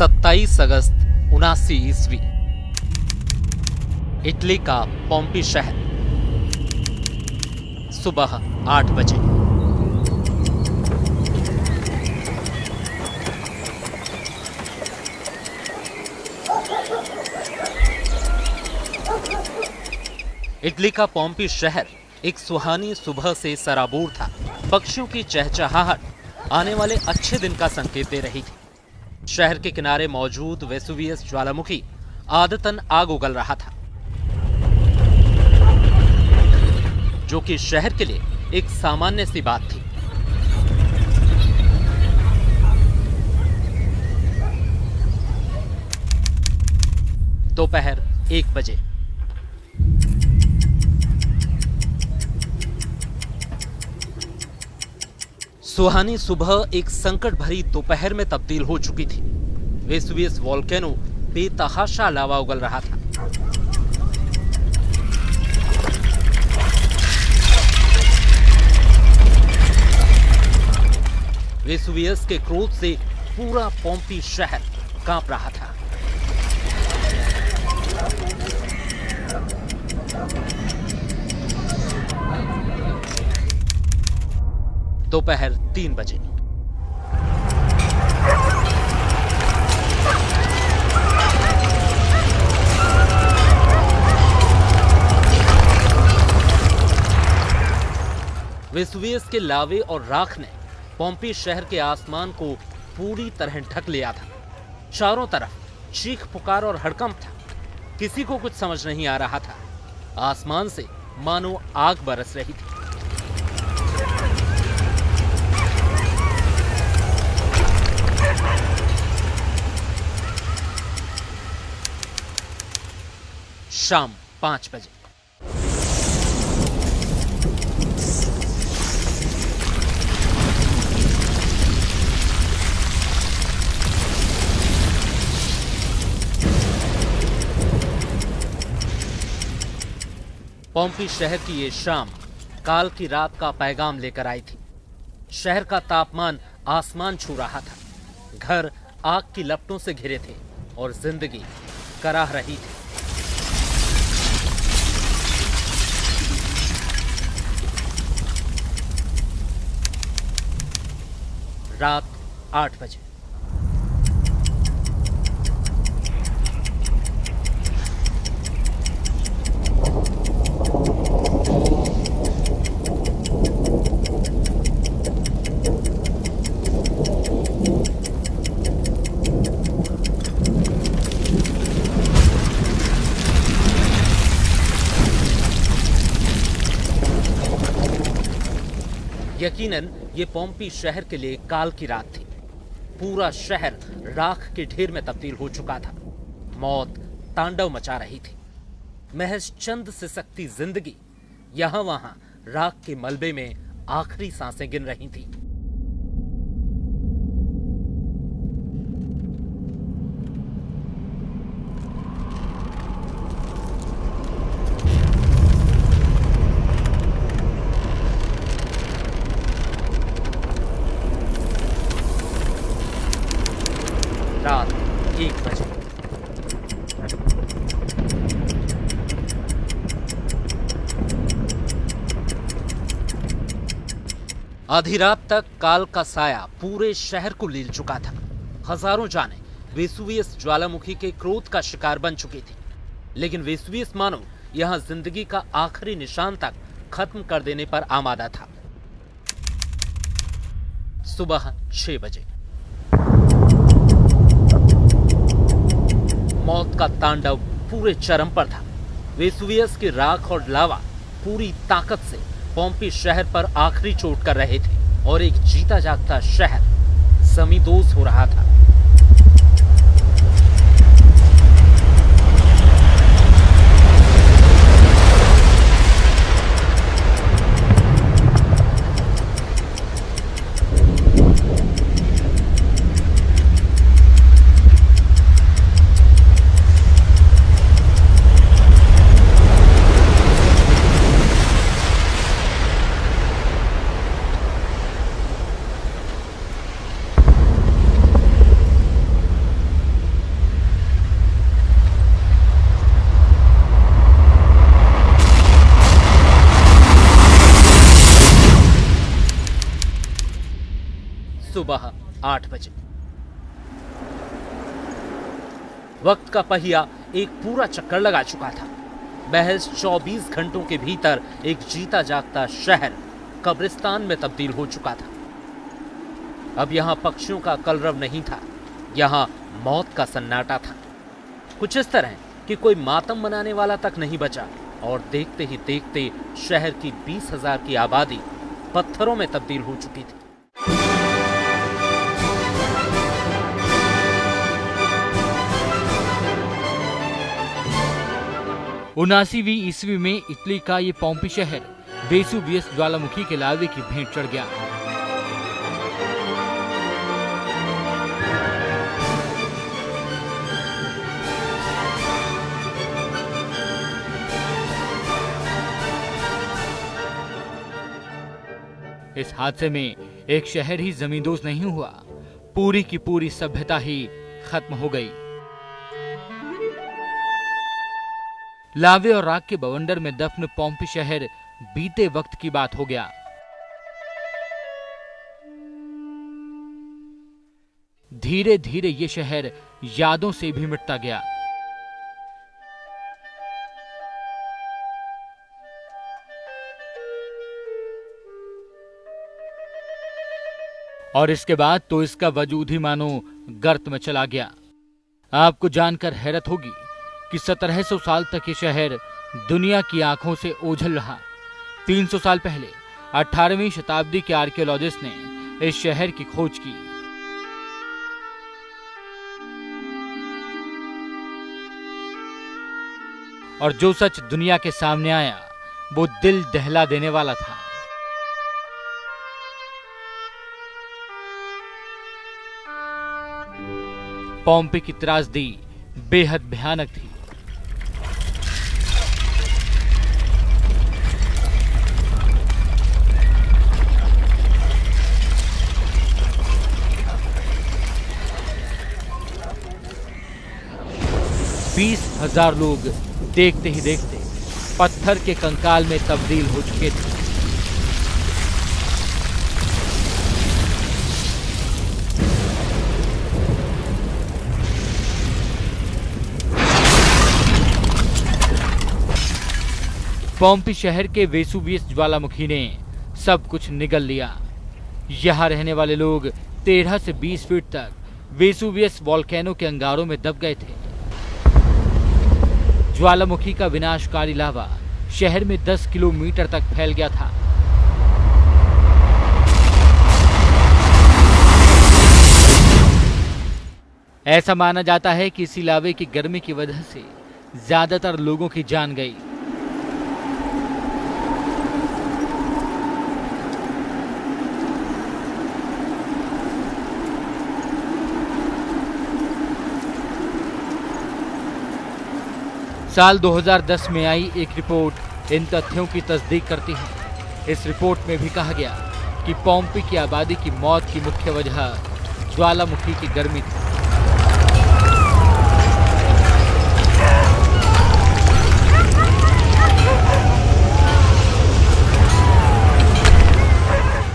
27 अगस्त 79 ईस्वी, इटली का पोम्पी शहर, सुबह 8 बजे। इटली का पोम्पी शहर एक सुहानी सुबह से सराबोर था। पक्षियों की चहचहाहट आने वाले अच्छे दिन का संकेत दे रही थी। शहर के किनारे मौजूद वेसुवियस ज्वालामुखी आदतन आग उगल रहा था, जो कि शहर के लिए एक सामान्य सी बात थी। दोपहर 1 बजे सुहानी सुबह एक संकट भरी दोपहर में तब्दील हो चुकी थी। वेसुवियस वोल्केनो बेतहाशा लावा उगल रहा था। वेसुवियस के क्रोध से पूरा पोम्पी शहर कांप रहा था। दोपहर 3 बजे वेसुवियस के लावे और राख ने पोम्पी शहर के आसमान को पूरी तरह ढक लिया था। चारों तरफ चीख पुकार और हड़कंप था। किसी को कुछ समझ नहीं आ रहा था। आसमान से मानो आग बरस रही थी। शाम 5 बजे पोम्पी शहर की ये शाम काल की रात का पैगाम लेकर आई थी। शहर का तापमान आसमान छू रहा था। घर आग की लपटों से घिरे थे और जिंदगी कराह रही थी। रात 8 बजे यकीनन ये पोम्पी शहर के लिए काल की रात थी। पूरा शहर राख के ढेर में तब्दील हो चुका था। मौत तांडव मचा रही थी। महज चंद सिसकती जिंदगी यहां वहां राख के मलबे में आखिरी सांसें गिन रही थी। रात 1 बजे आधी रात तक काल का साया पूरे शहर को लील चुका था। हजारों जानें वेसुवियस ज्वालामुखी के क्रोध का शिकार बन चुकी थी। लेकिन वेसुवियस मानो यहां जिंदगी का आखिरी निशान तक खत्म कर देने पर आमादा था। सुबह 6 बजे मौत का तांडव पूरे चरम पर था। वेसुवियस की राख और लावा पूरी ताकत से पोम्पी शहर पर आखिरी चोट कर रहे थे और एक जीता जागता शहर समीदोज हो रहा था। सुबह 8 बजे। वक्त का पहिया एक पूरा चक्कर लगा चुका था। महज 24 घंटों के भीतर एक जीता जागता शहर कब्रिस्तान में तब्दील हो चुका था। अब यहां पक्षियों का कलरव नहीं था, यहां मौत का सन्नाटा था। कुछ इस तरह कि कोई मातम मनाने वाला तक नहीं बचा और देखते ही देखते शहर की 20,000 की आबादी पत्थरों में तब्दील हो चुकी थी। उनासीवीं ईस्वी में इटली का ये पोम्पी शहर वेसुवियस ज्वालामुखी के लावे की भेंट चढ़ गया। इस हादसे में एक शहर ही जमींदोज नहीं हुआ, पूरी की पूरी सभ्यता ही खत्म हो गई। लावे और राख के बवंडर में दफन पोम्पी शहर बीते वक्त की बात हो गया। धीरे धीरे ये शहर यादों से भी मिटता गया। और इसके बाद तो इसका वजूद ही मानो गर्त में चला गया। आपको जानकर हैरत होगी कि 1700 साल तक ये शहर दुनिया की आंखों से ओझल रहा। 300 साल पहले 18वीं शताब्दी के आर्कियोलॉजिस्ट ने इस शहर की खोज की। और जो सच दुनिया के सामने आया वो दिल दहला देने वाला था। पोम्पी की त्रासदी बेहद भयानक थी। बीस 20,000 लोग देखते ही देखते पत्थर के कंकाल में तब्दील हो चुके थे। पोम्पी शहर के वेसुवियस ज्वालामुखी ने सब कुछ निगल लिया। यहां रहने वाले लोग 13 से 20 फीट तक वेसुवियस वोल्केनो के अंगारों में दब गए थे। ज्वालामुखी का विनाशकारी लावा शहर में 10 किलोमीटर तक फैल गया था। ऐसा माना जाता है कि इसी लावे की गर्मी की वजह से ज्यादातर लोगों की जान गई। साल 2010 में आई एक रिपोर्ट इन तथ्यों की तस्दीक करती है। इस रिपोर्ट में भी कहा गया कि पोम्पी की आबादी की मौत की मुख्य वजह ज्वालामुखी की गर्मी थी।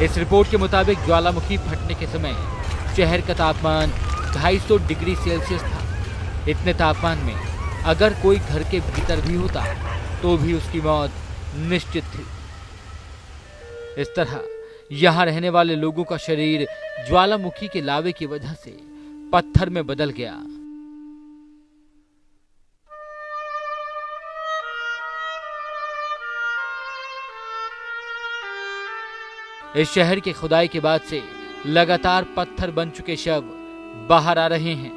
इस रिपोर्ट के मुताबिक ज्वालामुखी फटने के समय शहर का तापमान 250 डिग्री सेल्सियस था। इतने तापमान में अगर कोई घर के भीतर भी होता तो भी उसकी मौत निश्चित थी। इस तरह यहां रहने वाले लोगों का शरीर ज्वालामुखी के लावे की वजह से पत्थर में बदल गया। इस शहर के खुदाई के बाद से लगातार पत्थर बन चुके शव बाहर आ रहे हैं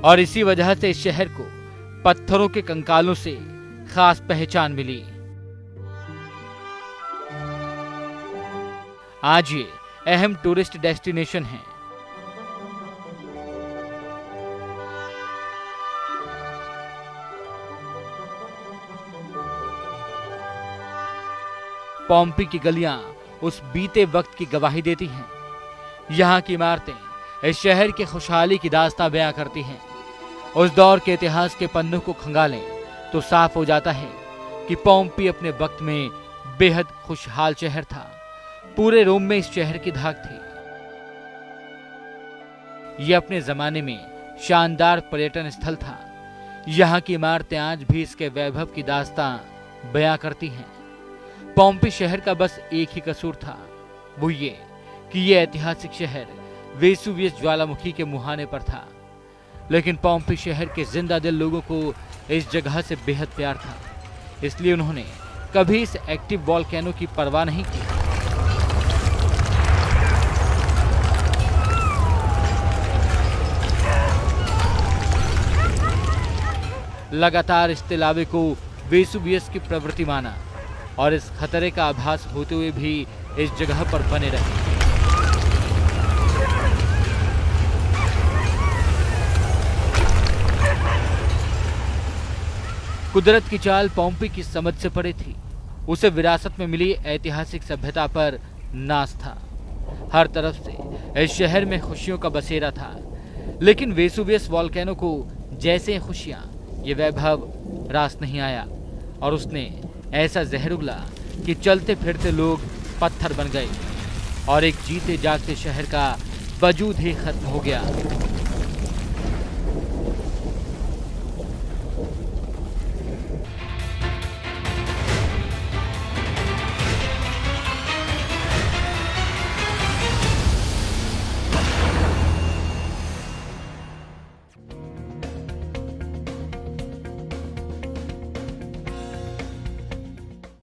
और इसी वजह से इस शहर को पत्थरों के कंकालों से खास पहचान मिली। आज ये अहम टूरिस्ट डेस्टिनेशन है। पोम्पी की गलियां उस बीते वक्त की गवाही देती हैं। यहाँ की इमारतें इस शहर की खुशहाली की दास्तां बयां करती हैं। उस दौर के इतिहास के पन्नों को खंगालें तो साफ हो जाता है कि पोम्पी अपने वक्त में बेहद खुशहाल शहर था। पूरे रोम में इस शहर की धाक थी। यह अपने जमाने में शानदार पर्यटन स्थल था। यहाँ की इमारतें आज भी इसके वैभव की दास्तां बयां करती हैं। पोम्पी शहर का बस एक ही कसूर था, वो ये कि यह ऐतिहासिक शहर वेसुवियस ज्वालामुखी के मुहाने पर था। लेकिन पोम्पी शहर के जिंदा दिल लोगों को इस जगह से बेहद प्यार था, इसलिए उन्होंने कभी इस एक्टिव वॉल्केनो की परवाह नहीं की। लगातार इस तिलावे को वेसुवियस की प्रवृत्ति माना और इस खतरे का आभास होते हुए भी इस जगह पर बने रहे। कुदरत की चाल पोम्पी की समझ से परे थी। उसे विरासत में मिली ऐतिहासिक सभ्यता पर नाज था। हर तरफ से इस शहर में खुशियों का बसेरा था। लेकिन वेसुवियस वॉल्केनो को जैसे खुशियां, ये वैभव रास नहीं आया और उसने ऐसा जहर उगला कि चलते फिरते लोग पत्थर बन गए और एक जीते जागते शहर का वजूद ही खत्म हो गया।